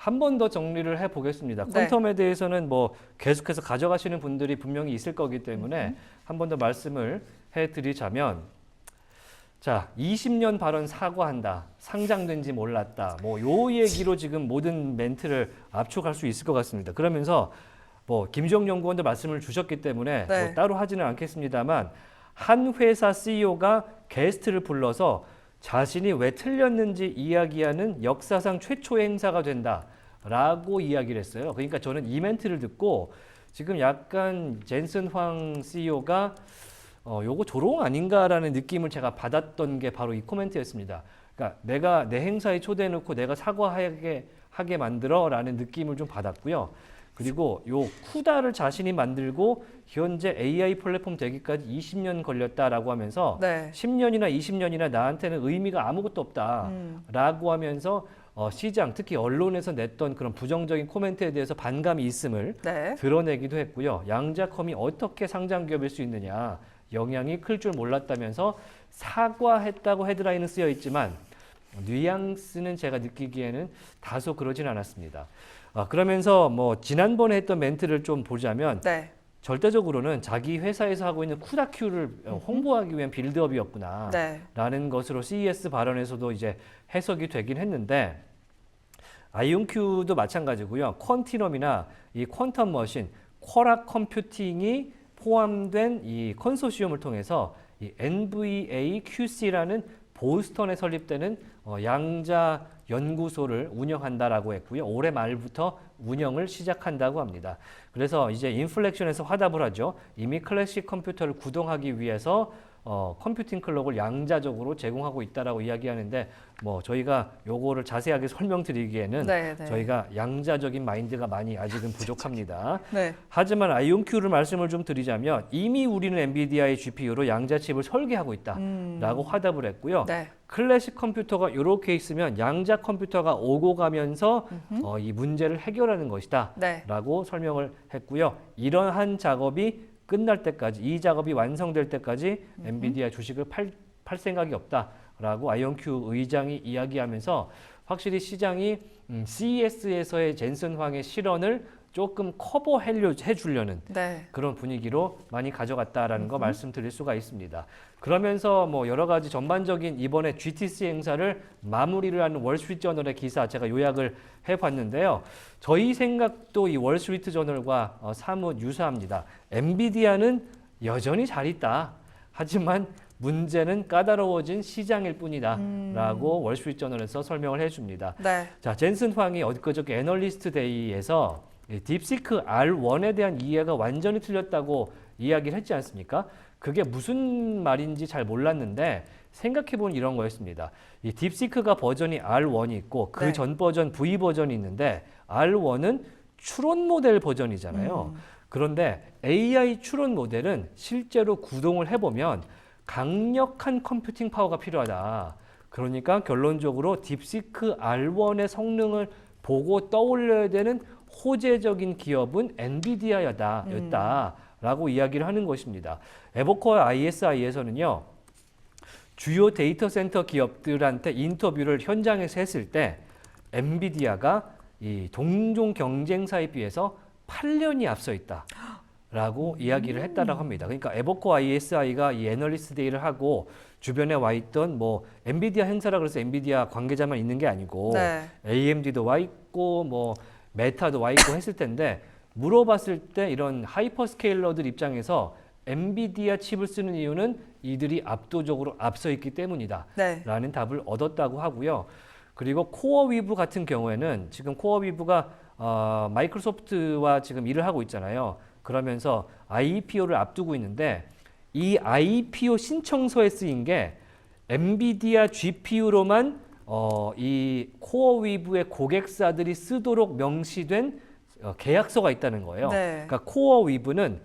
한 번 더 정리를 해보겠습니다. 네. 퀀텀에 대해서는 뭐 계속해서 가져가시는 분들이 분명히 있을 거기 때문에 한 번 더 말씀을 해드리자면, 자, 20년 발언 사과한다, 상장된지 몰랐다, 뭐 요 얘기로 지금 모든 멘트를 압축할 수 있을 것 같습니다. 그러면서 뭐 김주영 연구원도 말씀을 주셨기 때문에 네. 뭐 따로 하지는 않겠습니다만, 한 회사 CEO가 게스트를 불러서 자신이 왜 틀렸는지 이야기하는 역사상 최초의 행사가 된다라고 이야기를 했어요. 그러니까 저는 이 멘트를 듣고 지금 약간 젠슨 황 CEO가 요거 조롱 아닌가라는 느낌을 제가 받았던 게 바로 이 코멘트였습니다. 그러니까 내가 내 행사에 초대해놓고 내가 사과하게 만들어라는 느낌을 좀 받았고요. 그리고 요 쿠다를 자신이 만들고 현재 AI 플랫폼 되기까지 20년 걸렸다라고 하면서 네. 10년이나 20년이나 나한테는 의미가 아무것도 없다라고 하면서 시장, 특히 언론에서 냈던 그런 부정적인 코멘트에 대해서 반감이 있음을 네. 드러내기도 했고요. 양자컴이 어떻게 상장 기업일 수 있느냐, 영향이 클 줄 몰랐다면서 사과했다고 헤드라인은 쓰여 있지만 뉘앙스는 제가 느끼기에는 다소 그러진 않았습니다. 그러면서 뭐 지난번에 했던 멘트를 좀 보자면, 네. 절대적으로는 자기 회사에서 하고 있는 쿠다큐를 홍보하기 위한 빌드업이었구나 네. 라는 것으로 CES 발언에서도 이제 해석이 되긴 했는데, 아이온큐도 마찬가지고요. 퀀티넘이나 이 퀀텀 머신, 쿼락 컴퓨팅이 포함된 이 컨소시엄을 통해서 이 NVAQC라는 보스턴에 설립되는 양자 연구소를 운영한다라고 했고요. 올해 말부터 운영을 시작한다고 합니다. 그래서 이제 인플렉션에서 화답을 하죠. 이미 클래식 컴퓨터를 구동하기 위해서 컴퓨팅 클럭을 양자적으로 제공하고 있다라고 이야기하는데, 뭐 저희가 요거를 자세하게 설명드리기에는 네, 네. 저희가 양자적인 마인드가 많이 아직은 부족합니다. 네. 하지만 아이온큐를 말씀을 좀 드리자면, 이미 우리는 엔비디아의 GPU로 양자칩을 설계하고 있다라고 화답을 했고요. 네. 클래식 컴퓨터가 이렇게 있으면 양자 컴퓨터가 오고 가면서 이 문제를 해결하는 것이다 네. 라고 설명을 했고요. 이러한 작업이 끝날 때까지, 이 작업이 완성될 때까지 엔비디아 주식을 팔 생각이 없다라고 아이온큐 의장이 이야기하면서, 확실히 시장이 CES에서의 젠슨 황의 실언을 조금 커버해 주려는 네. 그런 분위기로 많이 가져갔다라는 거 말씀드릴 수가 있습니다. 그러면서 뭐 여러 가지 전반적인 이번에 GTC 행사를 마무리를 하는 월스트리트저널의 기사 제가 요약을 해봤는데요. 저희 생각도 이 월스트리트저널과 사뭇 유사합니다. 엔비디아는 여전히 잘 있다. 하지만 문제는 까다로워진 시장일 뿐이다 라고 월스트리트저널에서 설명을 해줍니다. 네. 자, 젠슨 황이 엊그저께 애널리스트 데이에서 딥시크 R1에 대한 이해가 완전히 틀렸다고 이야기를 했지 않습니까? 그게 무슨 말인지 잘 몰랐는데 생각해보면 이런 거였습니다. 이 딥시크가 버전이 R1이 있고 그 네. 전 버전 V 버전이 있는데, R1은 추론 모델 버전이잖아요. 그런데 AI 추론 모델은 실제로 구동을 해보면 강력한 컴퓨팅 파워가 필요하다. 그러니까 결론적으로 딥시크 R1의 성능을 보고 떠올려야 되는 호재적인 기업은 엔비디아였다라고 이야기를 하는 것입니다. 에버코어 ISI에서는요, 주요 데이터 센터 기업들한테 인터뷰를 현장에서 했을 때 엔비디아가 이 동종 경쟁사에 비해서 8년이 앞서 있다라고 이야기를 했다라고 합니다. 그러니까 에버코어 ISI가 이 애널리스트 데이를 하고 주변에 와 있던 뭐 엔비디아 행사라 그래서 엔비디아 관계자만 있는 게 아니고 네. AMD도 와 있고 뭐 메타도 와 있고 했을 텐데, 물어봤을 때 이런 하이퍼스케일러들 입장에서 엔비디아 칩을 쓰는 이유는 이들이 압도적으로 앞서 있기 때문이다 네. 라는 답을 얻었다고 하고요. 그리고 코어위브 같은 경우에는 지금 코어위브가 마이크로소프트와 지금 일을 하고 있잖아요. 그러면서 IPO를 앞두고 있는데, 이 IPO 신청서에 쓰인 게 엔비디아 GPU로만 이 코어위브의 고객사들이 쓰도록 명시된 계약서가 있다는 거예요. 네. 그러니까 코어위브는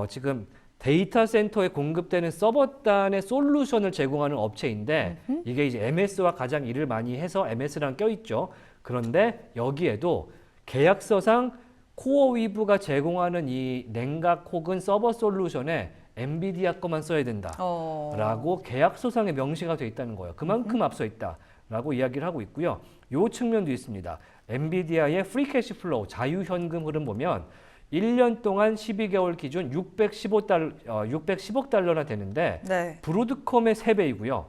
지금 데이터 센터에 공급되는 서버단의 솔루션을 제공하는 업체인데, 이게 이제 MS와 가장 일을 많이 해서 MS랑 껴있죠. 그런데 여기에도 계약서상 코어위브가 제공하는 이 냉각 혹은 서버 솔루션에 엔비디아 거만 써야 된다라고 계약서상에 명시가 돼 있다는 거예요. 그만큼 앞서 있다라고 이야기를 하고 있고요. 이 측면도 있습니다. 엔비디아의 프리 캐시 플로우, 자유현금 흐름 보면 1년 동안 12개월 기준 610억 달러나 되는데 네. 브로드컴의 3배이고요.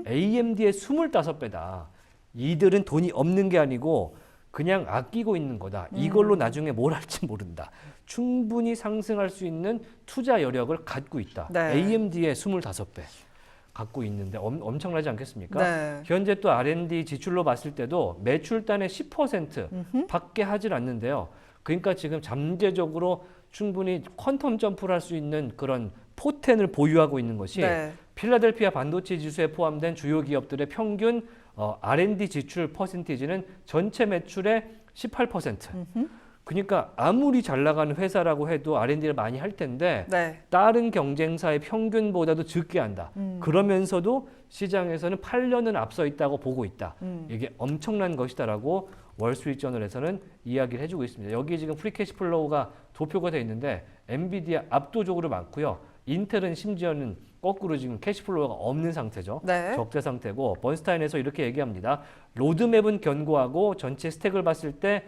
AMD의 25배다. 이들은 돈이 없는 게 아니고 그냥 아끼고 있는 거다. 이걸로 나중에 뭘 할지 모른다. 충분히 상승할 수 있는 투자 여력을 갖고 있다. 네. AMD의 25배 갖고 있는데 엄청나지 않겠습니까? 네. 현재 또 R&D 지출로 봤을 때도 매출단의 10% 밖에 하질 않는데요. 그러니까 지금 잠재적으로 충분히 퀀텀 점프를 할 수 있는 그런 포텐을 보유하고 있는 것이 네. 필라델피아 반도체 지수에 포함된 주요 기업들의 평균 R&D 지출 퍼센티지는 전체 매출의 18%. 그러니까 아무리 잘 나가는 회사라고 해도 R&D를 많이 할 텐데 네. 다른 경쟁사의 평균보다도 적게 한다. 그러면서도 시장에서는 8년은 앞서 있다고 보고 있다. 이게 엄청난 것이다라고 월스트리트저널에서는 이야기를 해주고 있습니다. 여기 지금 프리캐시 플로우가 도표가 되어 있는데 엔비디아 압도적으로 많고요. 인텔은 심지어는 거꾸로 지금 캐시플로우가 없는 상태죠. 네. 적자 상태고 번스타인에서 이렇게 얘기합니다. 로드맵은 견고하고 전체 스택을 봤을 때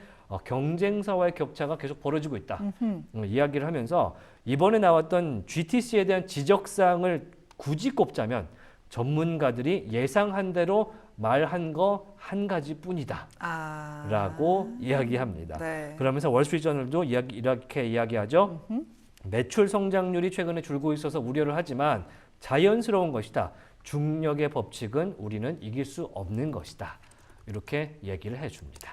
경쟁사와의 격차가 계속 벌어지고 있다. 이야기를 하면서 이번에 나왔던 GTC에 대한 지적사항을 굳이 꼽자면 전문가들이 예상한 대로 말한 거 한 가지뿐이다. 라고 이야기합니다. 네. 그러면서 월스트리트저널도 이렇게 이야기하죠. 매출 성장률이 최근에 줄고 있어서 우려를 하지만 자연스러운 것이다. 중력의 법칙은 우리는 이길 수 없는 것이다. 이렇게 얘기를 해줍니다.